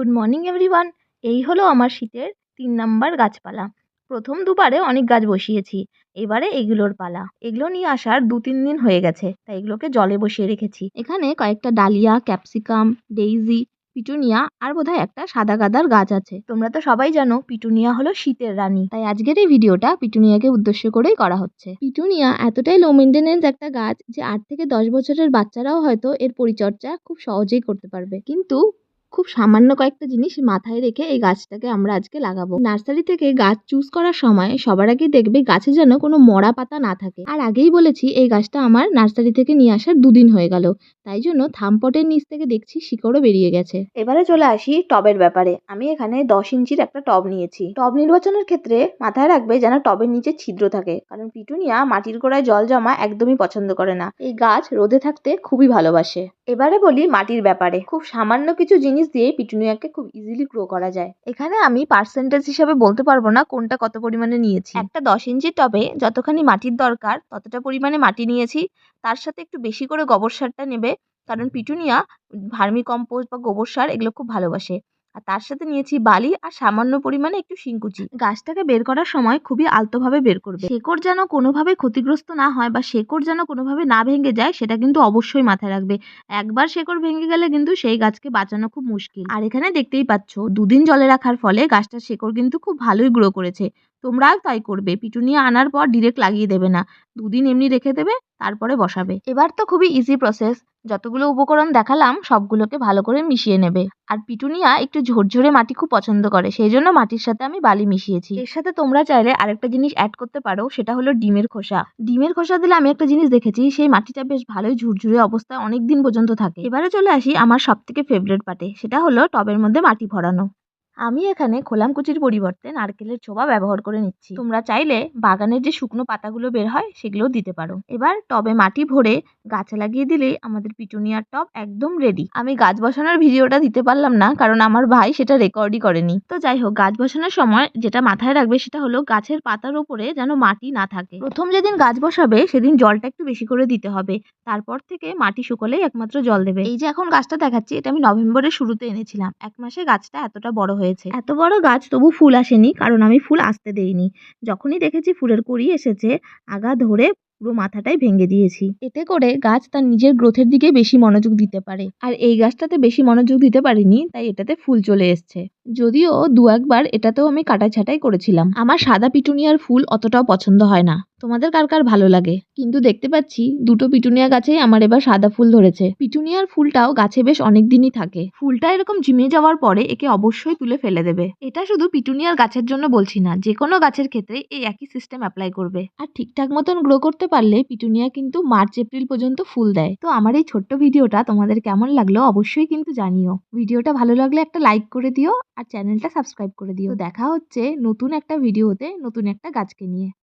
Good morning everyone. এই হলো আমার শীতের ৩ নাম্বার গাছপালা। প্রথম দুবারে অনেক গাছ বসিয়েছি, এবারে এগুলোর পালা। এগুলো নিয়ে আসার ২-৩ দিন হয়ে গেছে, তাই এগুলোকে জলে বসিয়ে রেখেছি। এখানে কয়েকটা ডালিয়া, ক্যাপসিকাম, ডেইজি, পিটুনিয়া আর বোধহয় একটা সাদা গাঁদার গাছ আছে। তোমরা তো সবাই জানো পিটুনিয়া হলো শীতের রানী, তাই আজকের এই ভিডিওটা পিটুনিয়াকে উদ্দেশ্য করেই করা হচ্ছে। পিটুনিয়া এতটাই লো মেইনটেনেন্স একটা গাছ যে ৮ থেকে ১০ বছরের বাচ্চারাও হয়তো এর পরিচর্যা খুব সহজেই করতে পারবে। কিন্তু খুব সামান্য কয়েকটা জিনিস মাথায় রেখে এই গাছটাকে আমরা আজকে লাগাবো। নার্সারি থেকে গাছ চুজ করার সময় সবার আগে দেখবে গাছে যেন কোনো মরা পাতা না থাকে। আর আগেই বলেছি এই গাছটা আমার নার্সারি থেকে নিয়ে আসার ২ দিন হয়ে গেল, তাই জন্য থামপটের নিচ থেকে দেখছি শিকড়ও বেরিয়ে গেছে। এবারে চলে আসি টবের ব্যাপারে। আমি এখানে ১০ ইঞ্চির একটা টব নিয়েছি। টব নির্বাচনের ক্ষেত্রে মাথায় রাখবে যেন টবের নিচে ছিদ্র থাকে, কারণ পিটুনিয়া মাটির গোড়ায় জল জমা একদমই পছন্দ করে না। এই গাছ রোদে থাকতে খুবই ভালোবাসে। এবারে বলি মাটির ব্যাপারে। খুব সামান্য কিছু জিনিস দিয়ে পিটুনিয়াকে খুব ইজিলি গ্রো করা যায়। এখানে আমি পার্সেন্টেজ হিসাবে বলতে পারবো না কোনটা কত পরিমাণে নিয়েছি। একটা ১০ ইঞ্চির টবে যতখানি মাটির দরকার ততটা পরিমাণে মাটি নিয়েছি। তার সাথে একটু বেশি করে গোবর সারটা নেবে, কারণ পিটুনিয়া ভার্মি কম্পোস্ট বা গোবর সার এগুলো খুব ভালোবাসে। আর তার সাথে নিয়েছি বালি আর সামান্য পরিমাণে একটু শিংকুচি। গাছটাকে বের করার সময় খুবই আলতোভাবে বের করবে। শেকড় যেন কোনোভাবে ক্ষতিগ্রস্ত না হয় বা শেকড় যেন কোনোভাবে না ভেঙে যায়, সেটা কিন্তু অবশ্যই মাথায় রাখবে। একবার শেকড় ভেঙে গেলে কিন্তু সেই গাছকে বাঁচানো খুব মুশকিল। আর এখানে দেখতেই পাচ্ছ ২ দিন জলে রাখার ফলে গাছটার শেকড় কিন্তু খুব ভালোই গ্রো করেছে। তোমরাও তাই করবে, পিটুনিয়া আনার পর ডিরেক্ট লাগিয়ে দেবে না, ২ দিন এমনি রেখে দেবে, তারপরে বসাবে। এবার তো খুবই ইজি প্রসেস। যতগুলো উপকরণ দেখালাম সবগুলোকে ভালো করে মিশিয়ে নেবে। আর পিটুনিয়া একটু ঝরঝরে মাটি খুব পছন্দ করে, সেই জন্য মাটির সাথে আমি বালি মিশিয়েছি। এর সাথে তোমরা চাইলে আরেকটা জিনিস অ্যাড করতে পারো, সেটা হলো ডিমের খোসা। ডিমের খোসা দিলে আমি একটা জিনিস দেখেছি, সেই মাটিটা বেশ ভালোই ঝুরঝুরে অবস্থায় অনেক দিন পর্যন্ত থাকে। এবারে চলে আসি আমার সব থেকে ফেভারিট পার্টে, সেটা হলো টবের মধ্যে মাটি ভরানো। আমি এখানে খোলামকুচির পরিবর্তে নারকেলের ছোবা ব্যবহার করে নিচ্ছি। তোমরা চাইলে বাগানের যে শুকনো পাতাগুলো বের হয় সেগুলোও দিতে পারো। এবার টবে মাটি ভরে গাছে লাগিয়ে দিলেই আমাদের পিটুনিয়ার টব একদম রেডি। আমি গাছ বসানোর ভিডিওটা দিতে পারলাম না, কারণ আমার ভাই সেটা রেকর্ডই করেনি। তো যাই হোক, গাছ বসানোর সময় যেটা মাথায় রাখবে সেটা হলো গাছের পাতার উপরে যেন মাটি না থাকে। প্রথম যেদিন গাছ বসাবে সেদিন জলটা একটু বেশি করে দিতে হবে, তারপর থেকে মাটি শুকোলেই একমাত্র জল দেবে। এই যে এখন গাছটা দেখাচ্ছি, এটা আমি নভেম্বরের শুরুতে এনেছিলাম। ১ মাসে গাছটা এতটা বড় হয়েছে। এত বড় গাছ তবু ফুল আসেনি, কারণ আমি ফুল আসতে দেইনি। যখনই দেখেছি ফুলের কড়ি এসেছে, আগা ধরে পুরো মাথাটাই ভেঙে দিয়েছি। এতে করে গাছ তার নিজের গ্রোথের দিকে বেশি মনোযোগ দিতে পারে। আর এই গাছটাতে বেশি মনোযোগ দিতে পারিনি, তাই এটাতে ফুল চলে এসছে। যদিও ২-১ বার এটাতেও আমি কাটাছাঁটাই করেছিলাম। আমার সাদা পিটুনিয়ার ফুল অতটাও পছন্দ হয় না। তোমাদের কার কার ভালো লাগে? কিন্তু দেখতে পাচ্ছি ২টো পিটুনিয়া গাছেই আমার এবার সাদা ফুল ধরেছে। পিটুনিয়ার ফুলটাও গাছে বেশ অনেক দিনই থাকে। ফুলটা এরকম ঝিমে যাওয়ার পরে একে অবশ্যই তুলে ফেলে দেবে। এটা শুধু পিটুনিয়ার গাছের জন্য বলছি না, যে কোনো গাছের ক্ষেত্রে এই একই সিস্টেম অ্যাপ্লাই করবে। আর ঠিকঠাক মতন গ্রো করতে পারলে পিটুনিয়া কিন্তু মার্চ-এপ্রিল পর্যন্ত ফুল দেয়। তো আমার এই ছোট্ট ভিডিওটা তোমাদের কেমন লাগলো অবশ্যই কিন্তু জানিও। ভিডিওটা ভালো লাগলে একটা লাইক করে দিও আর চ্যানেলটা সাবস্ক্রাইব করে দিও। তো দেখা হচ্ছে নতুন একটা ভিডিওতে নতুন একটা গাছকে নিয়ে।